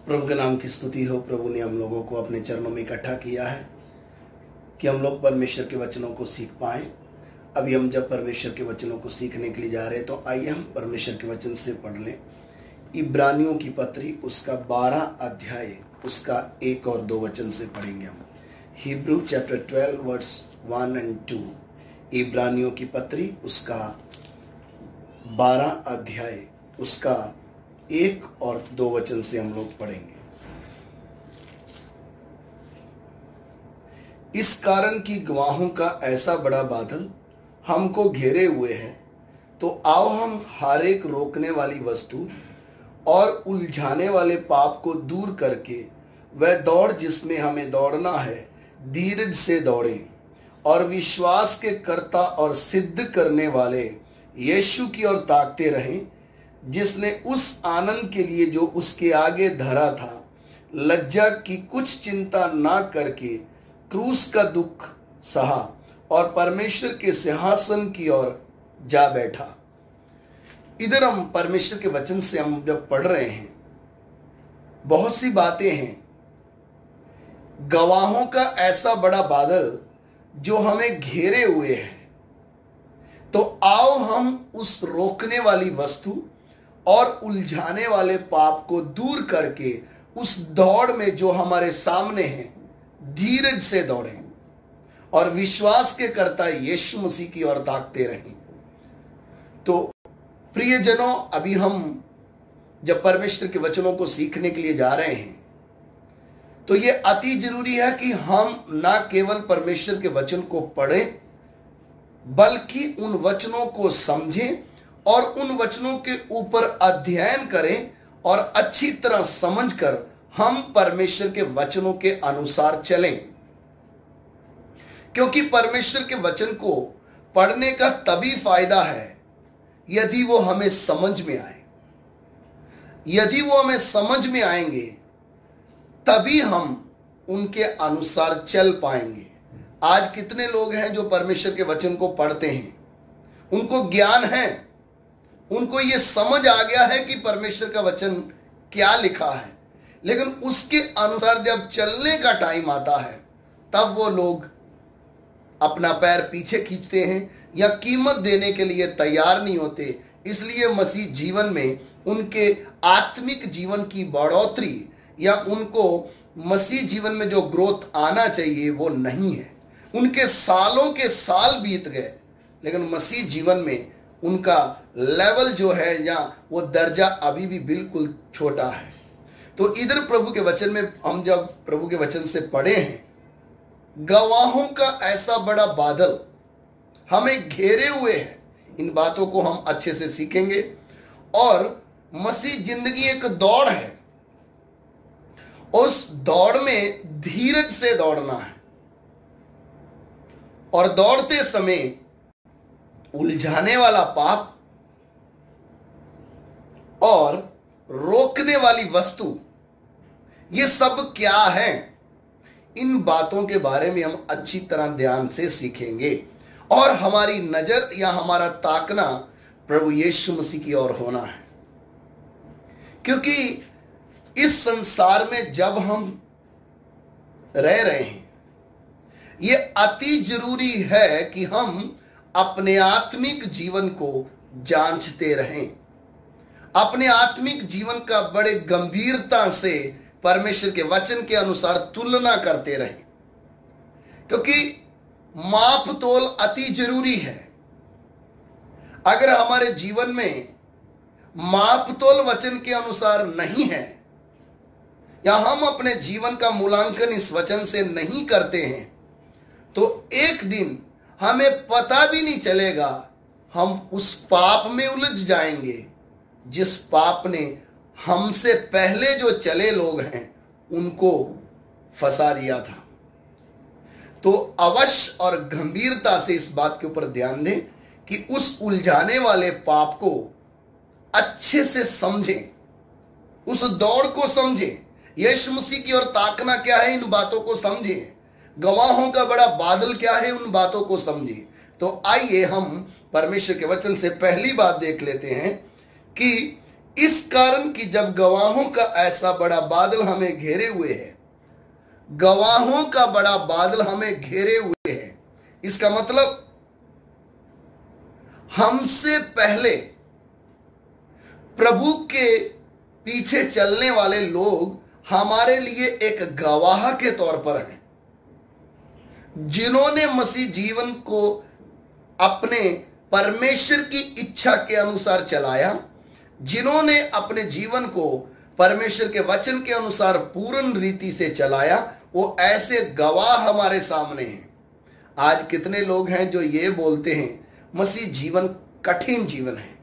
प्रभु के नाम की स्तुति हो। प्रभु ने हम लोगों को अपने चरणों में इकट्ठा किया है कि हम लोग परमेश्वर के वचनों को सीख पाएं। अभी हम जब परमेश्वर के वचनों को सीखने के लिए जा रहे हैं तो आइए हम परमेश्वर के वचन से पढ़ लें। इब्रानियों की पत्री उसका 12 अध्याय उसका 1 और 2 वचन से पढ़ेंगे हम। Hebrew chapter 12 verse 1 and 2। इब्रानियों की पत्री उसका 12 अध्याय उसका 1 और 2 वचन से हम लोग पढ़ेंगे। इस कारण की गवाहों का ऐसा बड़ा बादल हमको घेरे हुए है, तो आओ हम हर एक रोकने वाली वस्तु और उलझाने वाले पाप को दूर करके वह दौड़ जिसमें हमें दौड़ना है धीरज से दौड़ें और विश्वास के कर्ता और सिद्ध करने वाले यीशु की ओर ताकते रहें, जिसने उस आनंद के लिए जो उसके आगे धरा था लज्जा की कुछ चिंता ना करके क्रूस का दुख सहा और परमेश्वर के सिंहासन की ओर जा बैठा। इधर हम परमेश्वर के वचन से हम जब पढ़ रहे हैं, बहुत सी बातें हैं। गवाहों का ऐसा बड़ा बादल जो हमें घेरे हुए है, तो आओ हम उस रोकने वाली वस्तु और उलझाने वाले पाप को दूर करके उस दौड़ में जो हमारे सामने है धीरज से दौड़ें और विश्वास के कर्ता यीशु मसीह की ओर ताकते रहें। तो प्रियजनों, अभी हम जब परमेश्वर के वचनों को सीखने के लिए जा रहे हैं तो यह अति जरूरी है कि हम ना केवल परमेश्वर के वचन को पढ़ें बल्कि उन वचनों को समझें और उन वचनों के ऊपर अध्ययन करें और अच्छी तरह समझकर हम परमेश्वर के वचनों के अनुसार चलें। क्योंकि परमेश्वर के वचन को पढ़ने का तभी फायदा है यदि वो हमें समझ में आए। यदि वो हमें समझ में आएंगे तभी हम उनके अनुसार चल पाएंगे। आज कितने लोग हैं जो परमेश्वर के वचन को पढ़ते हैं, उनको ज्ञान है, उनको ये समझ आ गया है कि परमेश्वर का वचन क्या लिखा है, लेकिन उसके अनुसार जब चलने का टाइम आता है तब वो लोग अपना पैर पीछे खींचते हैं या कीमत देने के लिए तैयार नहीं होते। इसलिए मसीह जीवन में उनके आत्मिक जीवन की बढ़ोतरी या उनको मसीह जीवन में जो ग्रोथ आना चाहिए वो नहीं है। उनके सालों के साल बीत गए लेकिन मसीह जीवन में उनका लेवल जो है या वो दर्जा अभी भी बिल्कुल छोटा है। तो इधर प्रभु के वचन में हम जब प्रभु के वचन से पढ़े हैं, गवाहों का ऐसा बड़ा बादल हमें घेरे हुए है, इन बातों को हम अच्छे से सीखेंगे। और मसीह जिंदगी एक दौड़ है, उस दौड़ में धीरज से दौड़ना है और दौड़ते समय उलझाने वाला पाप और रोकने वाली वस्तु ये सब क्या है, इन बातों के बारे में हम अच्छी तरह ध्यान से सीखेंगे और हमारी नजर या हमारा ताकना प्रभु यीशु मसीह की ओर होना है। क्योंकि इस संसार में जब हम रह रहे हैं, ये अति जरूरी है कि हम अपने आत्मिक जीवन को जांचते रहें, अपने आत्मिक जीवन का बड़े गंभीरता से परमेश्वर के वचन के अनुसार तुलना करते रहें। क्योंकि माप तोल अति जरूरी है। अगर हमारे जीवन में माप तोल वचन के अनुसार नहीं है या हम अपने जीवन का मूल्यांकन इस वचन से नहीं करते हैं तो एक दिन हमें पता भी नहीं चलेगा, हम उस पाप में उलझ जाएंगे जिस पाप ने हमसे पहले जो चले लोग हैं उनको फंसा दिया था। तो अवश्य और गंभीरता से इस बात के ऊपर ध्यान दें कि उस उलझाने वाले पाप को अच्छे से समझें, उस दौड़ को समझें, यीशु मसीह की ओर ताकना क्या है इन बातों को समझें, गवाहों का बड़ा बादल क्या है उन बातों को समझें। तो आइए हम परमेश्वर के वचन से पहली बात देख लेते हैं कि इस कारण कि जब गवाहों का ऐसा बड़ा बादल हमें घेरे हुए है, गवाहों का बड़ा बादल हमें घेरे हुए है, इसका मतलब हमसे पहले प्रभु के पीछे चलने वाले लोग हमारे लिए एक गवाह के तौर पर हैं, जिन्होंने मसीह जीवन को अपने परमेश्वर की इच्छा के अनुसार चलाया, जिन्होंने अपने जीवन को परमेश्वर के वचन के अनुसार पूर्ण रीति से चलाया, वो ऐसे गवाह हमारे सामने हैं। आज कितने लोग हैं जो ये बोलते हैं मसीह जीवन कठिन जीवन है,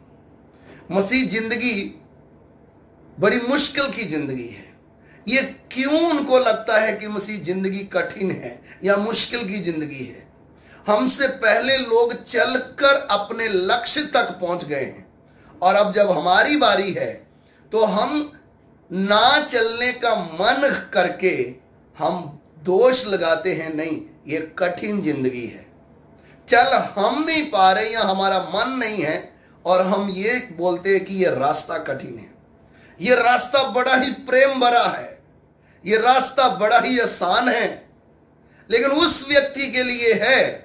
मसीह जिंदगी बड़ी मुश्किल की जिंदगी है। ये क्यों उनको लगता है कि मसीह जिंदगी कठिन है या मुश्किल की जिंदगी है? हमसे पहले लोग चलकर अपने लक्ष्य तक पहुंच गए हैं, और अब जब हमारी बारी है तो हम ना चलने का मन करके हम दोष लगाते हैं, नहीं ये कठिन जिंदगी है, चल हम नहीं पा रहे या हमारा मन नहीं है, और हम ये बोलते हैं कि ये रास्ता कठिन है, ये रास्ता बड़ा ही प्रेम भरा है, ये रास्ता बड़ा ही आसान है। लेकिन उस व्यक्ति के लिए है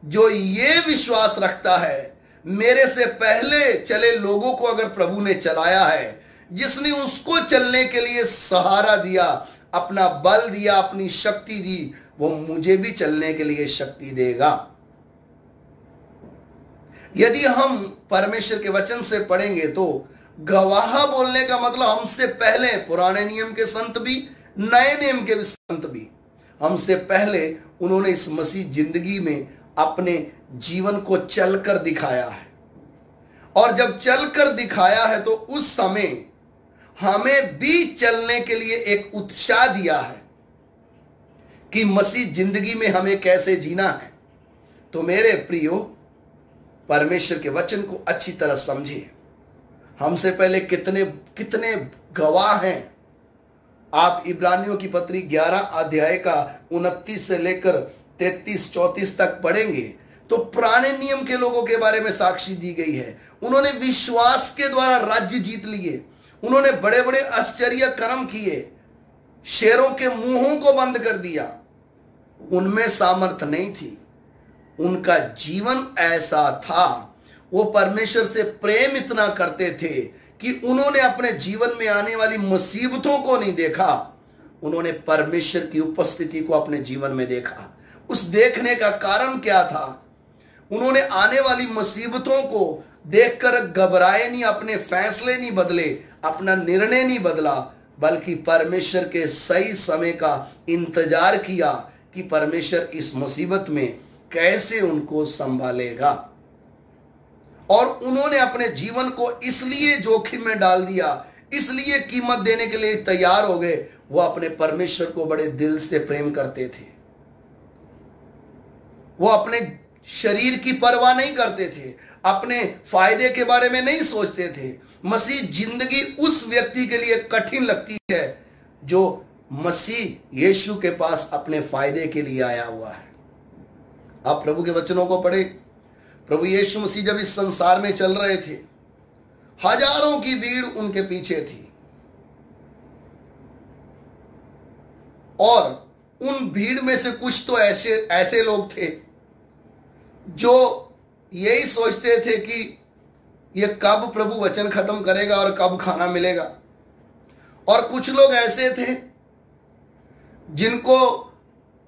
जो ये विश्वास रखता है मेरे से पहले चले लोगों को अगर प्रभु ने चलाया है, जिसने उसको चलने के लिए सहारा दिया, अपना बल दिया, अपनी शक्ति दी, वो मुझे भी चलने के लिए शक्ति देगा। यदि हम परमेश्वर के वचन से पढ़ेंगे तो गवाह बोलने का मतलब हमसे पहले पुराने नियम के संत भी, नए नियम के भी संत भी, हमसे पहले उन्होंने इस मसीह जिंदगी में अपने जीवन को चलकर दिखाया है, और जब चलकर दिखाया है तो उस समय हमें भी चलने के लिए एक उत्साह दिया है कि मसीह जिंदगी में हमें कैसे जीना है। तो मेरे प्रियो, परमेश्वर के वचन को अच्छी तरह समझिए। हमसे पहले कितने कितने गवाह हैं। आप इब्रानियों की पत्री 11 अध्याय का 29 से लेकर 33-34 तक पढ़ेंगे तो पुराने नियम के लोगों के बारे में साक्षी दी गई है। उन्होंने विश्वास के द्वारा राज्य जीत लिए, उन्होंने बड़े बड़े आश्चर्य कर्म किए, शेरों के मुंहों को बंद कर दिया। उनमें सामर्थ नहीं थी, उनका जीवन ऐसा था, वो परमेश्वर से प्रेम इतना करते थे कि उन्होंने अपने जीवन में आने वाली मुसीबतों को नहीं देखा, उन्होंने परमेश्वर की उपस्थिति को अपने जीवन में देखा। उस देखने का कारण क्या था? उन्होंने आने वाली मुसीबतों को देखकर घबराए नहीं, अपने फैसले नहीं बदले, अपना निर्णय नहीं बदला, बल्कि परमेश्वर के सही समय का इंतजार किया कि परमेश्वर इस मुसीबत में कैसे उनको संभालेगा। और उन्होंने अपने जीवन को इसलिए जोखिम में डाल दिया, इसलिए कीमत देने के लिए तैयार हो गए। वो अपने परमेश्वर को बड़े दिल से प्रेम करते थे, वो अपने शरीर की परवाह नहीं करते थे, अपने फायदे के बारे में नहीं सोचते थे। मसीह जिंदगी उस व्यक्ति के लिए कठिन लगती है जो मसीह यीशु के पास अपने फायदे के लिए आया हुआ है। आप प्रभु के वचनों को पढ़े। प्रभु यीशु मसीह जब इस संसार में चल रहे थे, हजारों की भीड़ उनके पीछे थी, और उन भीड़ में से कुछ तो ऐसे लोग थे जो यही सोचते थे कि ये कब प्रभु वचन खत्म करेगा और कब खाना मिलेगा। और कुछ लोग ऐसे थे जिनको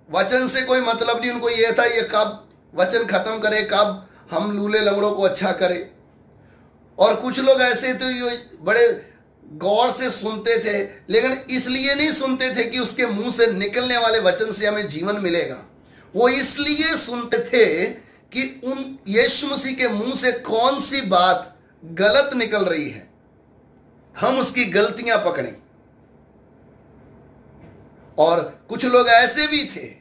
वचन से कोई मतलब नहीं, उनको ये था ये कब वचन खत्म करे, कब हम लूले लंगड़ों को अच्छा करें। और कुछ लोग ऐसे थे जो बड़े गौर से सुनते थे, लेकिन इसलिए नहीं सुनते थे कि उसके मुंह से निकलने वाले वचन से हमें जीवन मिलेगा। वो इसलिए सुनते थे कि उन यीशु मसीह के मुंह से कौन सी बात गलत निकल रही है, हम उसकी गलतियां पकड़ें। और कुछ लोग ऐसे भी थे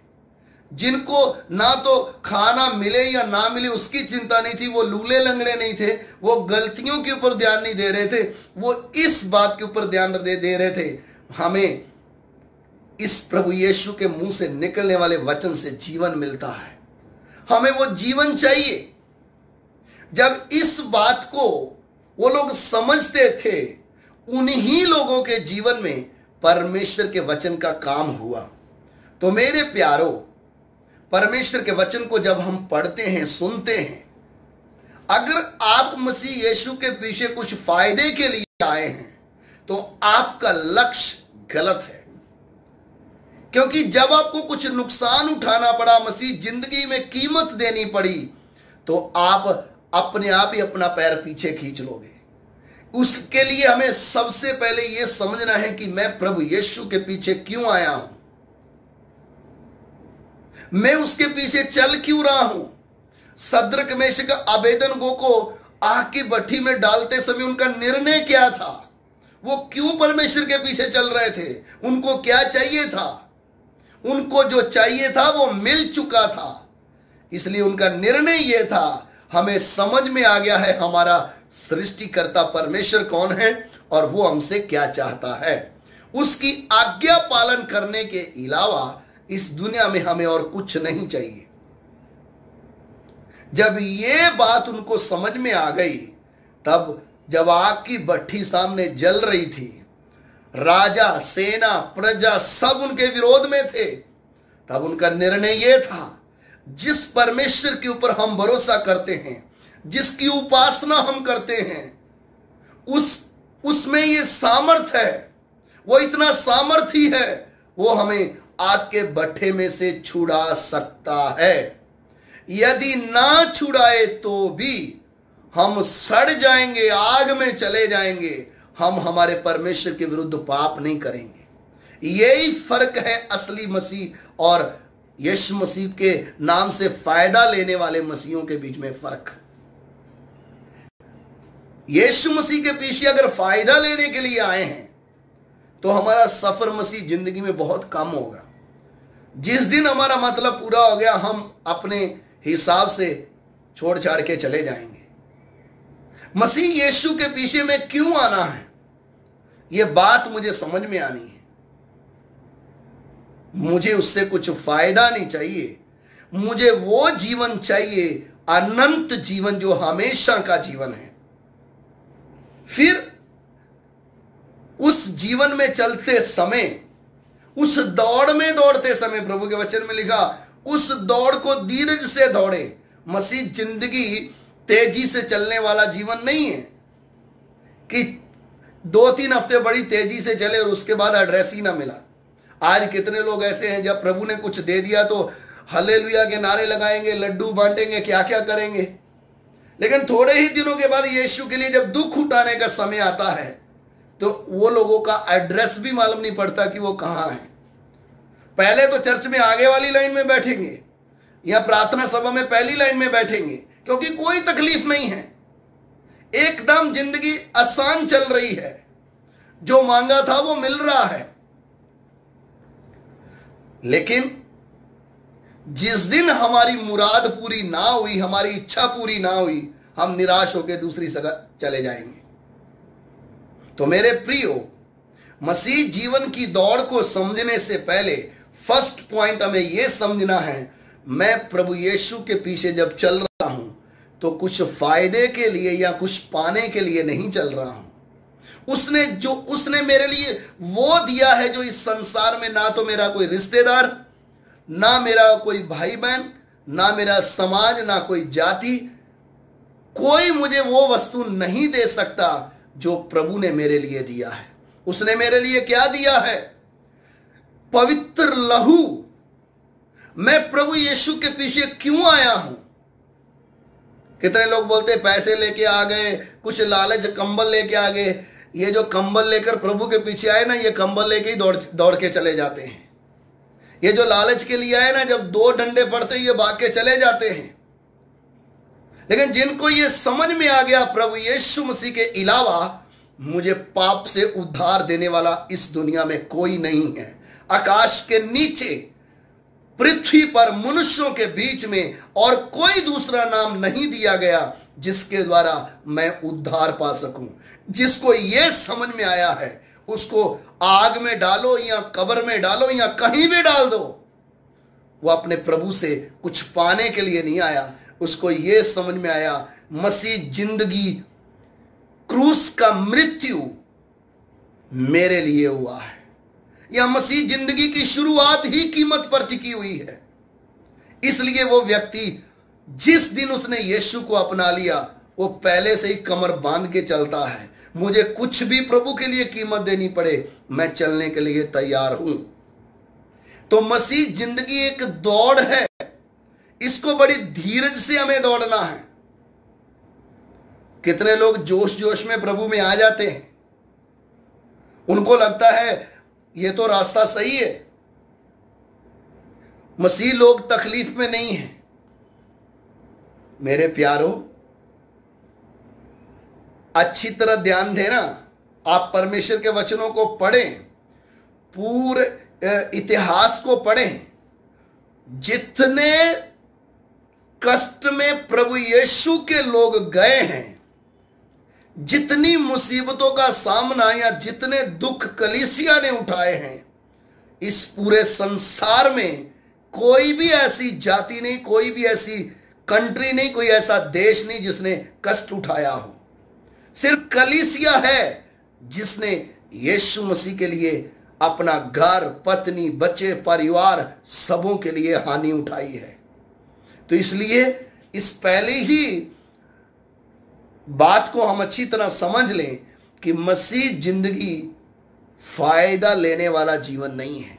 जिनको ना तो खाना मिले या ना मिले उसकी चिंता नहीं थी, वो लूले लंगड़े नहीं थे, वो गलतियों के ऊपर ध्यान नहीं दे रहे थे, वो इस बात के ऊपर ध्यान दे रहे थे हमें इस प्रभु यीशु के मुंह से निकलने वाले वचन से जीवन मिलता है, हमें वो जीवन चाहिए। जब इस बात को वो लोग समझते थे, उन्हीं लोगों के जीवन में परमेश्वर के वचन का काम हुआ। तो मेरे प्यारो, परमेश्वर के वचन को जब हम पढ़ते हैं, सुनते हैं, अगर आप मसीह यीशु के पीछे कुछ फायदे के लिए आए हैं तो आपका लक्ष्य गलत है। क्योंकि जब आपको कुछ नुकसान उठाना पड़ा, मसीह जिंदगी में कीमत देनी पड़ी, तो आप अपने आप ही अपना पैर पीछे खींच लोगे। उसके लिए हमें सबसे पहले यह समझना है कि मैं प्रभु यीशु के पीछे क्यों आया हूं, मैं उसके पीछे चल क्यों रहा हूं। सद्रक मेशक अबेदनगो को आग की भट्ठी में डालते समय उनका निर्णय क्या था? वो क्यों परमेश्वर के पीछे चल रहे थे? उनको क्या चाहिए था? उनको जो चाहिए था वो मिल चुका था, इसलिए उनका निर्णय यह था। हमें समझ में आ गया है हमारा सृष्टिकर्ता परमेश्वर कौन है और वो हमसे क्या चाहता है। उसकी आज्ञा पालन करने के अलावा इस दुनिया में हमें और कुछ नहीं चाहिए। जब ये बात उनको समझ में आ गई, तब जब आग की भट्ठी सामने जल रही थी, राजा, सेना, प्रजा सब उनके विरोध में थे, तब उनका निर्णय यह था, जिस परमेश्वर के ऊपर हम भरोसा करते हैं, जिसकी उपासना हम करते हैं, उसमें ये सामर्थ है, वो इतना सामर्थी है, वो हमें आग के भट्ठे में से छुड़ा सकता है। यदि ना छुड़ाए तो भी हम सड़ जाएंगे, आग में चले जाएंगे, हम हमारे परमेश्वर के विरुद्ध पाप नहीं करेंगे। यही फर्क है असली मसीह और यीशु मसीह के नाम से फायदा लेने वाले मसीहों के बीच में फर्क। यीशु मसीह के पीछे अगर फायदा लेने के लिए आए हैं तो हमारा सफर मसीह जिंदगी में बहुत कम होगा। जिस दिन हमारा मतलब पूरा हो गया, हम अपने हिसाब से छोड़ छाड़ के चले जाएंगे। मसीह यीशु के पीछे में क्यों आना है, यह बात मुझे समझ में आनी है। मुझे उससे कुछ फायदा नहीं चाहिए, मुझे वो जीवन चाहिए, अनंत जीवन जो हमेशा का जीवन है। फिर उस जीवन में चलते समय, उस दौड़ में दौड़ते समय, प्रभु के वचन में लिखा, उस दौड़ को धीरज से दौड़े। मसीह जिंदगी तेजी से चलने वाला जीवन नहीं है कि 2-3 हफ्ते बड़ी तेजी से चले और उसके बाद एड्रेस ही ना मिला। आज कितने लोग ऐसे हैं, जब प्रभु ने कुछ दे दिया तो हालेलुया के नारे लगाएंगे, लड्डू बांटेंगे, क्या क्या करेंगे, लेकिन थोड़े ही दिनों के बाद यीशु के लिए जब दुख उठाने का समय आता है तो वो लोगों का एड्रेस भी मालूम नहीं पड़ता कि वो कहां है। पहले तो चर्च में आगे वाली लाइन में बैठेंगे या प्रार्थना सभा में पहली लाइन में बैठेंगे, क्योंकि कोई तकलीफ नहीं है, एकदम जिंदगी आसान चल रही है, जो मांगा था वो मिल रहा है। लेकिन जिस दिन हमारी मुराद पूरी ना हुई, हमारी इच्छा पूरी ना हुई, हम निराश होकर दूसरी जगह चले जाएंगे। तो मेरे प्रियो, मसीह जीवन की दौड़ को समझने से पहले फर्स्ट पॉइंट हमें यह समझना है, मैं प्रभु यीशु के पीछे जब चल रहा हूं तो कुछ फायदे के लिए या कुछ पाने के लिए नहीं चल रहा हूं। उसने मेरे लिए वो दिया है जो इस संसार में ना तो मेरा कोई रिश्तेदार, ना मेरा कोई भाई बहन, ना मेरा समाज, ना कोई जाति, कोई मुझे वो वस्तु नहीं दे सकता जो प्रभु ने मेरे लिए दिया है। उसने मेरे लिए क्या दिया है? पवित्र लहू। मैं प्रभु यीशु के पीछे क्यों आया हूं? कितने लोग बोलते पैसे लेके आ गए, कुछ लालच कंबल लेके आ गए। ये जो कंबल लेकर प्रभु के पीछे आए ना, ये कंबल लेके ही दौड़ के चले जाते हैं। ये जो लालच के लिए आए ना, जब 2 डंडे पड़ते ये भाग के चले जाते हैं। लेकिन जिनको ये समझ में आ गया प्रभु यीशु मसीह के अलावा मुझे पाप से उद्धार देने वाला इस दुनिया में कोई नहीं है, आकाश के नीचे, पृथ्वी पर, मनुष्यों के बीच में और कोई दूसरा नाम नहीं दिया गया जिसके द्वारा मैं उद्धार पा सकूं। जिसको यह समझ में आया है उसको आग में डालो या कब्र में डालो या कहीं भी डाल दो, वो अपने प्रभु से कुछ पाने के लिए नहीं आया। उसको यह समझ में आया मसीह जिंदगी क्रूस का मृत्यु मेरे लिए हुआ है। यह मसीह जिंदगी की शुरुआत ही कीमत पर टिकी हुई है। इसलिए वो व्यक्ति जिस दिन उसने यीशु को अपना लिया, वो पहले से ही कमर बांध के चलता है, मुझे कुछ भी प्रभु के लिए कीमत देनी पड़े, मैं चलने के लिए तैयार हूं। तो मसीह जिंदगी एक दौड़ है, इसको बड़ी धीरज से हमें दौड़ना है। कितने लोग जोश जोश में प्रभु में आ जाते हैं, उनको लगता है ये तो रास्ता सही है। मसीह लोग तकलीफ में नहीं है। मेरे प्यारों, अच्छी तरह ध्यान देना, आप परमेश्वर के वचनों को पढ़ें, पूरे इतिहास को पढ़ें। जितने कष्ट में प्रभु यीशु के लोग गए हैं, जितनी मुसीबतों का सामना या जितने दुख कलीसिया ने उठाए हैं, इस पूरे संसार में कोई भी ऐसी जाति नहीं, कोई भी ऐसी कंट्री नहीं, कोई ऐसा देश नहीं जिसने कष्ट उठाया हो। सिर्फ कलीसिया है जिसने यीशु मसीह के लिए अपना घर, पत्नी, बच्चे, परिवार सबों के लिए हानि उठाई है। तो इसलिए इस पहले ही बात को हम अच्छी तरह समझ लें कि मसीह जिंदगी फायदा लेने वाला जीवन नहीं है।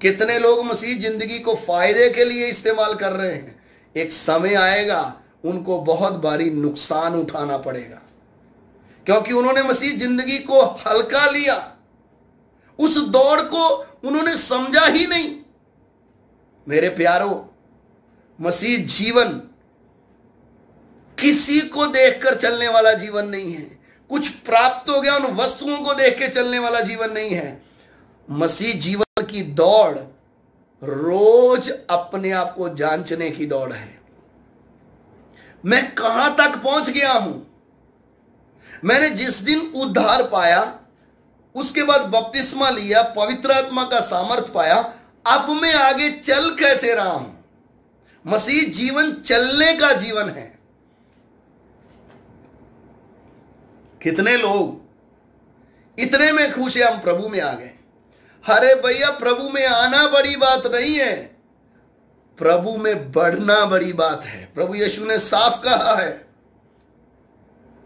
कितने लोग मसीह जिंदगी को फायदे के लिए इस्तेमाल कर रहे हैं, एक समय आएगा उनको बहुत भारी नुकसान उठाना पड़ेगा, क्योंकि उन्होंने मसीह जिंदगी को हल्का लिया, उस दौड़ को उन्होंने समझा ही नहीं। मेरे प्यारों, मसीह जीवन किसी को देखकर चलने वाला जीवन नहीं है, कुछ प्राप्त हो गया उन वस्तुओं को देख के चलने वाला जीवन नहीं है। मसीह जीवन की दौड़ रोज अपने आप को जांचने की दौड़ है। मैं कहां तक पहुंच गया हूं? मैंने जिस दिन उद्धार पाया, उसके बाद बपतिस्मा लिया, पवित्र आत्मा का सामर्थ पाया, अब मैं आगे चल कैसे रहा हूं? मसीह जीवन चलने का जीवन है। कितने लोग इतने में खुश है हम प्रभु में आ गए। अरे भैया, प्रभु में आना बड़ी बात नहीं है, प्रभु में बढ़ना बड़ी बात है। प्रभु यीशु ने साफ कहा है,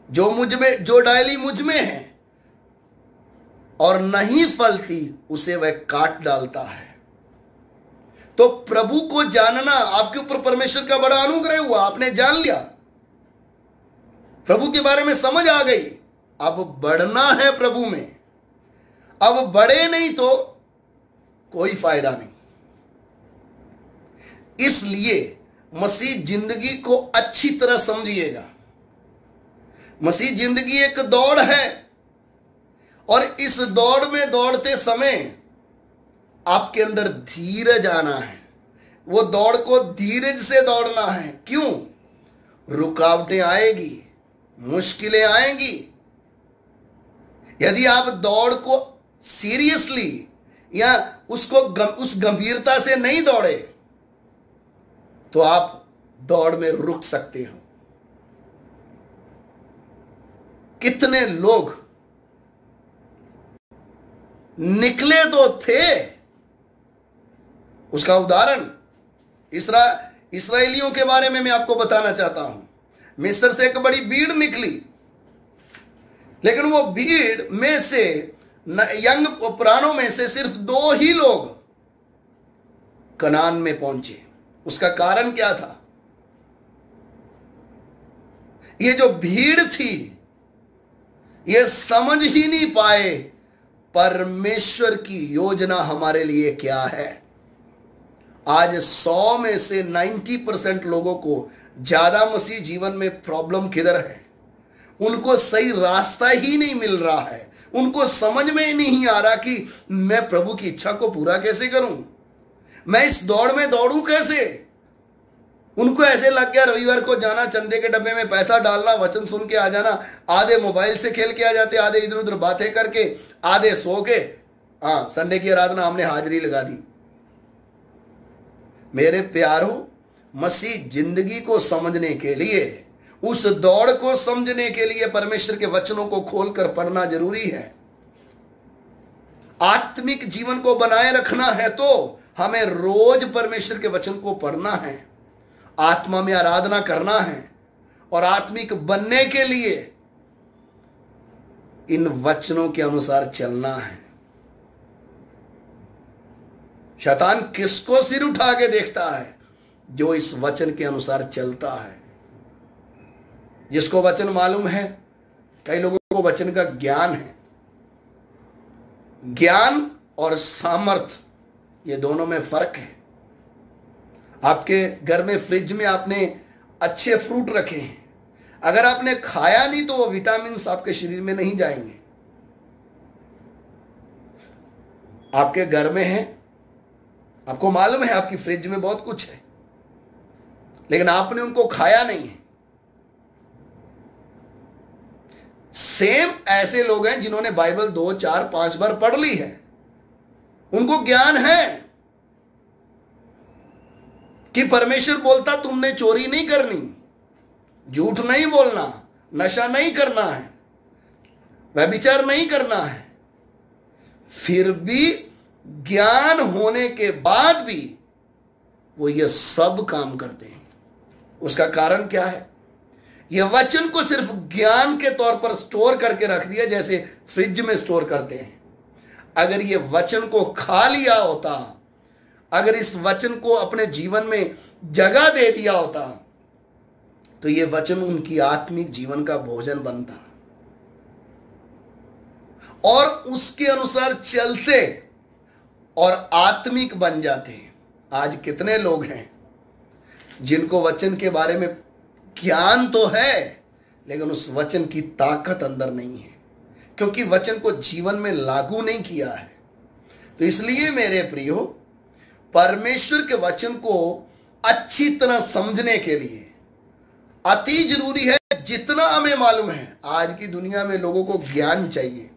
जो डाली मुझ में है और नहीं फलती उसे वह काट डालता है। तो प्रभु को जानना, आपके ऊपर परमेश्वर का बड़ा अनुग्रह हुआ, आपने जान लिया, प्रभु के बारे में समझ आ गई। अब बढ़ना है प्रभु में। अब बढ़े नहीं तो कोई फायदा नहीं। इसलिए मसीह जिंदगी को अच्छी तरह समझिएगा। मसीह जिंदगी एक दौड़ है, और इस दौड़ में दौड़ते समय आपके अंदर धीरज आना है। वो दौड़ को धीरज से दौड़ना है। क्यों? रुकावटें आएगी, मुश्किलें आएंगी। यदि आप दौड़ को सीरियसली या उस गंभीरता से नहीं दौड़े तो आप दौड़ में रुक सकते हो। कितने लोग निकले तो थे, उसका उदाहरण इसराइलियों के बारे में मैं आपको बताना चाहता हूं। मिस्र से एक बड़ी भीड़ निकली, लेकिन वो भीड़ में से यंग पुराणों में से सिर्फ 2 ही लोग कनान में पहुंचे। उसका कारण क्या था? ये जो भीड़ थी, ये समझ ही नहीं पाए परमेश्वर की योजना हमारे लिए क्या है। आज 100 में से 90% लोगों को ज्यादा मसीह जीवन में प्रॉब्लम किधर है? उनको सही रास्ता ही नहीं मिल रहा है। उनको समझ में ही नहीं आ रहा कि मैं प्रभु की इच्छा को पूरा कैसे करूं, मैं इस दौड़ में दौड़ूं कैसे। उनको ऐसे लग गया रविवार को जाना, चंदे के डब्बे में पैसा डालना, वचन सुन के आ जाना, आधे मोबाइल से खेल के आ जाते, आधे इधर उधर बातें करके, आधे सो के, हाँ संडे की आराधना हमने हाजिरी लगा दी। मेरे प्यारों, मसीह जिंदगी को समझने के लिए उस दौड़ को समझने के लिए परमेश्वर के वचनों को खोलकर पढ़ना जरूरी है। आत्मिक जीवन को बनाए रखना है तो हमें रोज परमेश्वर के वचन को पढ़ना है, आत्मा में आराधना करना है और आत्मिक बनने के लिए इन वचनों के अनुसार चलना है। शैतान किसको सिर उठा के देखता है? जो इस वचन के अनुसार चलता है, जिसको वचन मालूम है। कई लोगों को वचन का ज्ञान है। ज्ञान और सामर्थ, ये दोनों में फर्क है। आपके घर में फ्रिज में आपने अच्छे फ्रूट रखे हैं, अगर आपने खाया नहीं तो वो विटामिन आपके शरीर में नहीं जाएंगे। आपके घर में है, आपको मालूम है आपकी फ्रिज में बहुत कुछ है, लेकिन आपने उनको खाया नहीं है। सेम ऐसे लोग हैं जिन्होंने बाइबल 2, 4, 5 बार पढ़ ली है, उनको ज्ञान है कि परमेश्वर बोलता तुमने चोरी नहीं करनी, झूठ नहीं बोलना, नशा नहीं करना है, व्यभिचार नहीं करना है। फिर भी ज्ञान होने के बाद भी वो ये सब काम करते हैं। उसका कारण क्या है? ये वचन को सिर्फ ज्ञान के तौर पर स्टोर करके रख दिया, जैसे फ्रिज में स्टोर करते हैं। अगर ये वचन को खा लिया होता, अगर इस वचन को अपने जीवन में जगह दे दिया होता, तो ये वचन उनकी आत्मिक जीवन का भोजन बनता और उसके अनुसार चलते और आत्मिक बन जाते। आज कितने लोग हैं जिनको वचन के बारे में ज्ञान तो है, लेकिन उस वचन की ताकत अंदर नहीं है, क्योंकि वचन को जीवन में लागू नहीं किया है। तो इसलिए मेरे प्रियो, परमेश्वर के वचन को अच्छी तरह समझने के लिए अति जरूरी है, जितना हमें मालूम है। आज की दुनिया में लोगों को ज्ञान चाहिए।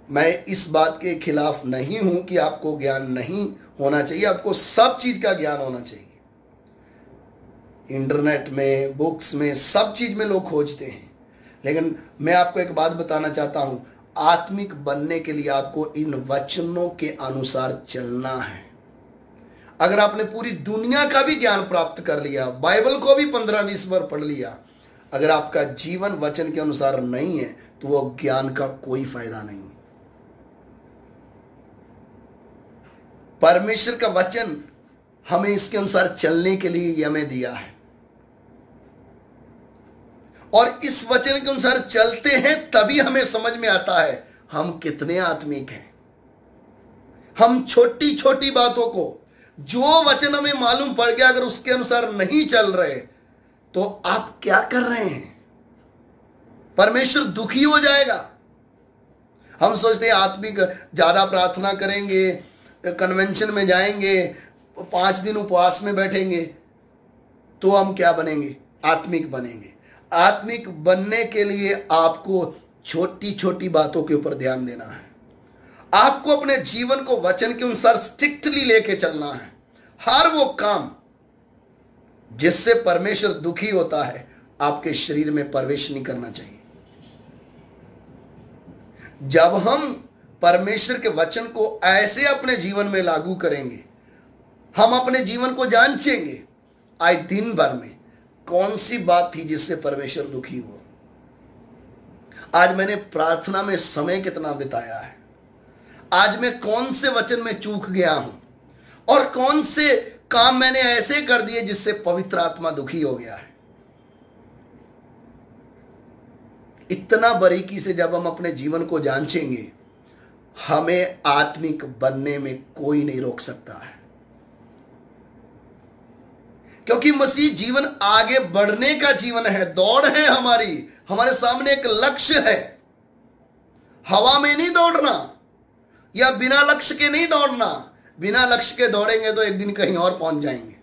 मैं इस बात के खिलाफ नहीं हूं कि आपको ज्ञान नहीं होना चाहिए, आपको सब चीज का ज्ञान होना चाहिए। इंटरनेट में, बुक्स में, सब चीज में लोग खोजते हैं, लेकिन मैं आपको एक बात बताना चाहता हूं, आत्मिक बनने के लिए आपको इन वचनों के अनुसार चलना है। अगर आपने पूरी दुनिया का भी ज्ञान प्राप्त कर लिया, बाइबल को भी 15-20 बार पढ़ लिया, अगर आपका जीवन वचन के अनुसार नहीं है तो वो ज्ञान का कोई फायदा नहीं। परमेश्वर का वचन हमें इसके अनुसार चलने के लिए ये हमें दिया है, और इस वचन के अनुसार चलते हैं तभी हमें समझ में आता है हम कितने आत्मिक हैं। हम छोटी छोटी बातों को, जो वचन हमें मालूम पड़ गया, अगर उसके अनुसार नहीं चल रहे तो आप क्या कर रहे हैं? परमेश्वर दुखी हो जाएगा। हम सोचते हैं आत्मिक ज्यादा प्रार्थना करेंगे, कन्वेंशन में जाएंगे, 5 दिन उपवास में बैठेंगे तो हम क्या बनेंगे? आत्मिक बनेंगे। आत्मिक बनने के लिए आपको छोटी छोटी बातों के ऊपर ध्यान देना है। आपको अपने जीवन को वचन के अनुसार स्ट्रिक्टली लेके चलना है। हर वो काम जिससे परमेश्वर दुखी होता है, आपके शरीर में प्रवेश नहीं करना चाहिए। जब हम परमेश्वर के वचन को ऐसे अपने जीवन में लागू करेंगे, हम अपने जीवन को जांचेंगे आज दिन भर में कौन सी बात थी जिससे परमेश्वर दुखी हुआ। आज मैंने प्रार्थना में समय कितना बिताया है, आज मैं कौन से वचन में चूक गया हूं, और कौन से काम मैंने ऐसे कर दिए जिससे पवित्र आत्मा दुखी हो गया है। इतना बारीकी से जब हम अपने जीवन को जांचेंगे, हमें आत्मिक बनने में कोई नहीं रोक सकता है, क्योंकि मसीह जीवन आगे बढ़ने का जीवन है, दौड़ है हमारी, हमारे सामने एक लक्ष्य है। हवा में नहीं दौड़ना या बिना लक्ष्य के नहीं दौड़ना। बिना लक्ष्य के दौड़ेंगे तो एक दिन कहीं और पहुंच जाएंगे।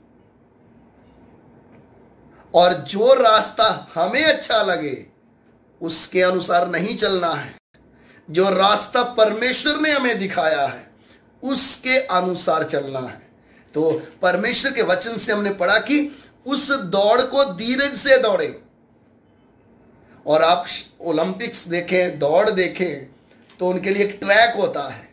और जो रास्ता हमें अच्छा लगे उसके अनुसार नहीं चलना है, जो रास्ता परमेश्वर ने हमें दिखाया है उसके अनुसार चलना है। तो परमेश्वर के वचन से हमने पढ़ा कि उस दौड़ को धीरज से दौड़े, और आप ओलंपिक्स देखें, दौड़ देखें, तो उनके लिए एक ट्रैक होता है।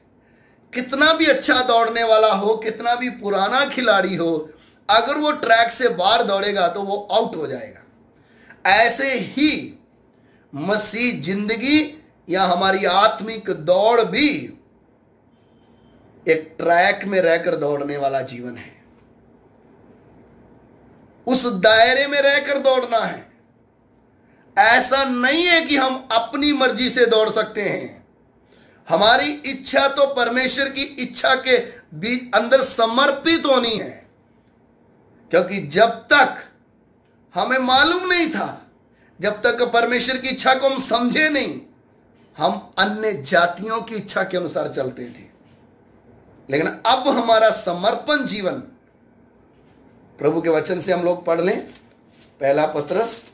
कितना भी अच्छा दौड़ने वाला हो, कितना भी पुराना खिलाड़ी हो, अगर वो ट्रैक से बाहर दौड़ेगा तो वो आउट हो जाएगा। ऐसे ही मसीह जिंदगी या हमारी आत्मिक दौड़ भी एक ट्रैक में रहकर दौड़ने वाला जीवन है। उस दायरे में रहकर दौड़ना है। ऐसा नहीं है कि हम अपनी मर्जी से दौड़ सकते हैं। हमारी इच्छा तो परमेश्वर की इच्छा के अंदर समर्पित होनी है, क्योंकि जब तक हमें मालूम नहीं था, जब तक परमेश्वर की इच्छा को हम समझे नहीं, हम अन्य जातियों की इच्छा के अनुसार चलते थे। लेकिन अब हमारा समर्पण जीवन, प्रभु के वचन से हम लोग पढ़ लें, पहला पत्रस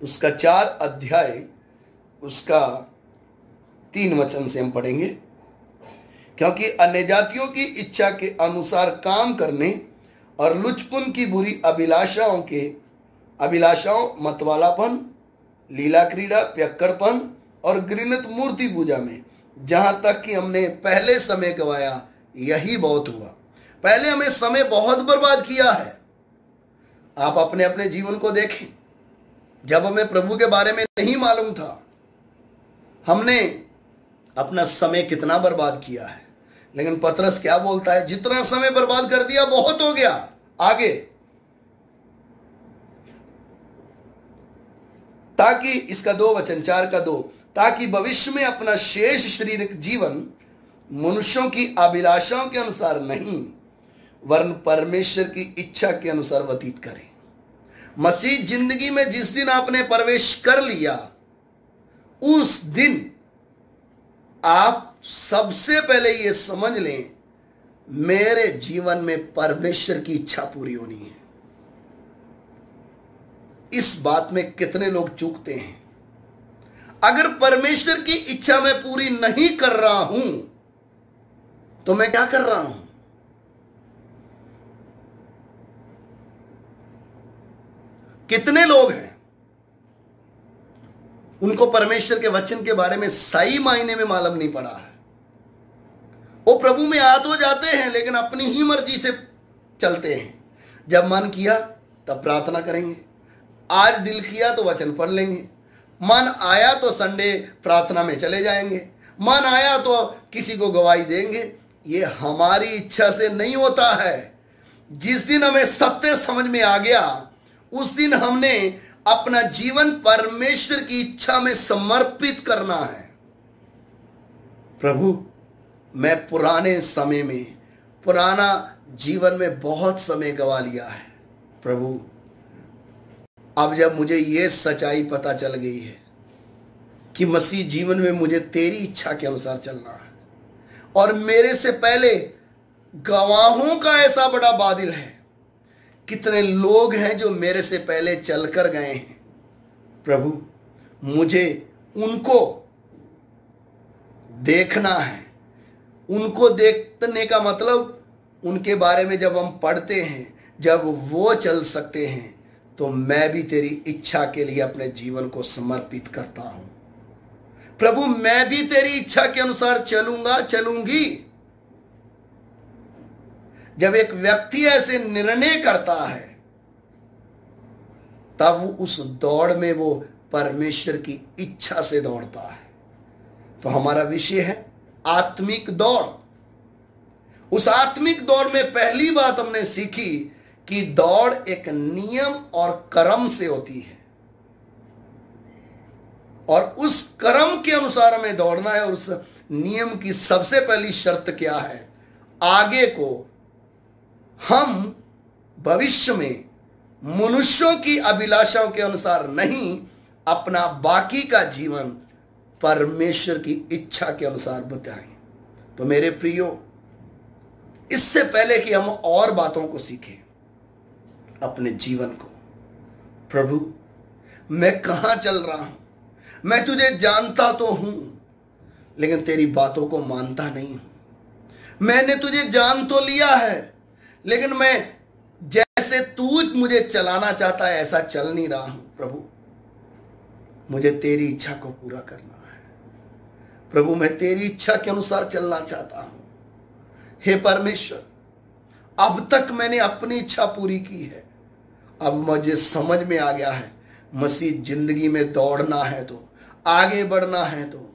उसका 4 अध्याय उसका 3 वचन से हम पढ़ेंगे। क्योंकि अन्य जातियों की इच्छा के अनुसार काम करने और लुचपुन की बुरी अभिलाषाओं मतवालापन, लीला क्रीड़ा, पियक्कड़पन और घृणित मूर्ति पूजा में जहां तक कि हमने पहले समय गवाया, यही बहुत हुआ। पहले हमें समय बहुत बर्बाद किया है। आप अपने अपने जीवन को देखें। जब हमें प्रभु के बारे में नहीं मालूम था, हमने अपना समय कितना बर्बाद किया है। लेकिन पतरस क्या बोलता है? जितना समय बर्बाद कर दिया बहुत हो गया। आगे, ताकि इसका 2 वचन 4 का 2, ताकि भविष्य में अपना शेष शारीरिक जीवन मनुष्यों की अभिलाषाओं के अनुसार नहीं, वरन परमेश्वर की इच्छा के अनुसार व्यतीत करें। मसीह जिंदगी में जिस दिन आपने प्रवेश कर लिया, उस दिन आप सबसे पहले यह समझ लें, मेरे जीवन में परमेश्वर की इच्छा पूरी होनी है। इस बात में कितने लोग चूकते हैं? अगर परमेश्वर की इच्छा मैं पूरी नहीं कर रहा हूं तो मैं क्या कर रहा हूं? कितने लोग हैं उनको परमेश्वर के वचन के बारे में सही मायने में मालूम नहीं पड़ा है। वो प्रभु में आ तो जाते हैं, लेकिन अपनी ही मर्जी से चलते हैं। जब मन किया तब प्रार्थना करेंगे, आज दिल किया तो वचन पढ़ लेंगे, मन आया तो संडे प्रार्थना में चले जाएंगे, मन आया तो किसी को गवाही देंगे। ये हमारी इच्छा से नहीं होता है। जिस दिन हमें सत्य समझ में आ गया, उस दिन हमने अपना जीवन परमेश्वर की इच्छा में समर्पित करना है। प्रभु, मैं पुराने समय में, पुराना जीवन में बहुत समय गवा लिया है। प्रभु, अब जब मुझे यह सच्चाई पता चल गई है कि मसीह जीवन में मुझे तेरी इच्छा के अनुसार चलना है, और मेरे से पहले गवाहों का ऐसा बड़ा बादल है। कितने लोग हैं जो मेरे से पहले चलकर गए हैं। प्रभु, मुझे उनको देखना है। उनको देखने का मतलब, उनके बारे में जब हम पढ़ते हैं, जब वो चल सकते हैं, तो मैं भी तेरी इच्छा के लिए अपने जीवन को समर्पित करता हूं। प्रभु, मैं भी तेरी इच्छा के अनुसार चलूंगा, चलूंगी। जब एक व्यक्ति ऐसे निर्णय करता है, तब उस दौड़ में वो परमेश्वर की इच्छा से दौड़ता है। तो हमारा विषय है आत्मिक दौड़। उस आत्मिक दौड़ में पहली बात हमने सीखी कि दौड़ एक नियम और कर्म से होती है, और उस कर्म के अनुसार हमें दौड़ना है। और उस नियम की सबसे पहली शर्त क्या है? आगे को हम भविष्य में मनुष्यों की अभिलाषाओं के अनुसार नहीं, अपना बाकी का जीवन परमेश्वर की इच्छा के अनुसार बताएं। तो मेरे प्रियो, इससे पहले कि हम और बातों को सीखें, अपने जीवन को, प्रभु, मैं कहां चल रहा हूं? मैं तुझे जानता तो हूं, लेकिन तेरी बातों को मानता नहीं हूं। मैंने तुझे जान तो लिया है, लेकिन मैं जैसे तू मुझे चलाना चाहता है ऐसा चल नहीं रहा हूं। प्रभु, मुझे तेरी इच्छा को पूरा करना है। प्रभु मैं तेरी इच्छा के अनुसार चलना चाहता हूं। हे परमेश्वर, अब तक मैंने अपनी इच्छा पूरी की है, अब मुझे समझ में आ गया है मसीह जिंदगी में दौड़ना है तो, आगे बढ़ना है तो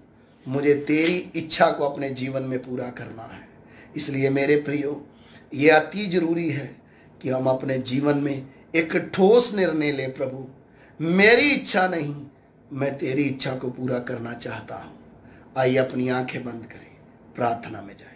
मुझे तेरी इच्छा को अपने जीवन में पूरा करना है। इसलिए मेरे प्रियो, ये अति जरूरी है कि हम अपने जीवन में एक ठोस निर्णय ले, प्रभु मेरी इच्छा नहीं, मैं तेरी इच्छा को पूरा करना चाहता हूं। आइए अपनी आंखें बंद करें, प्रार्थना में जाएं।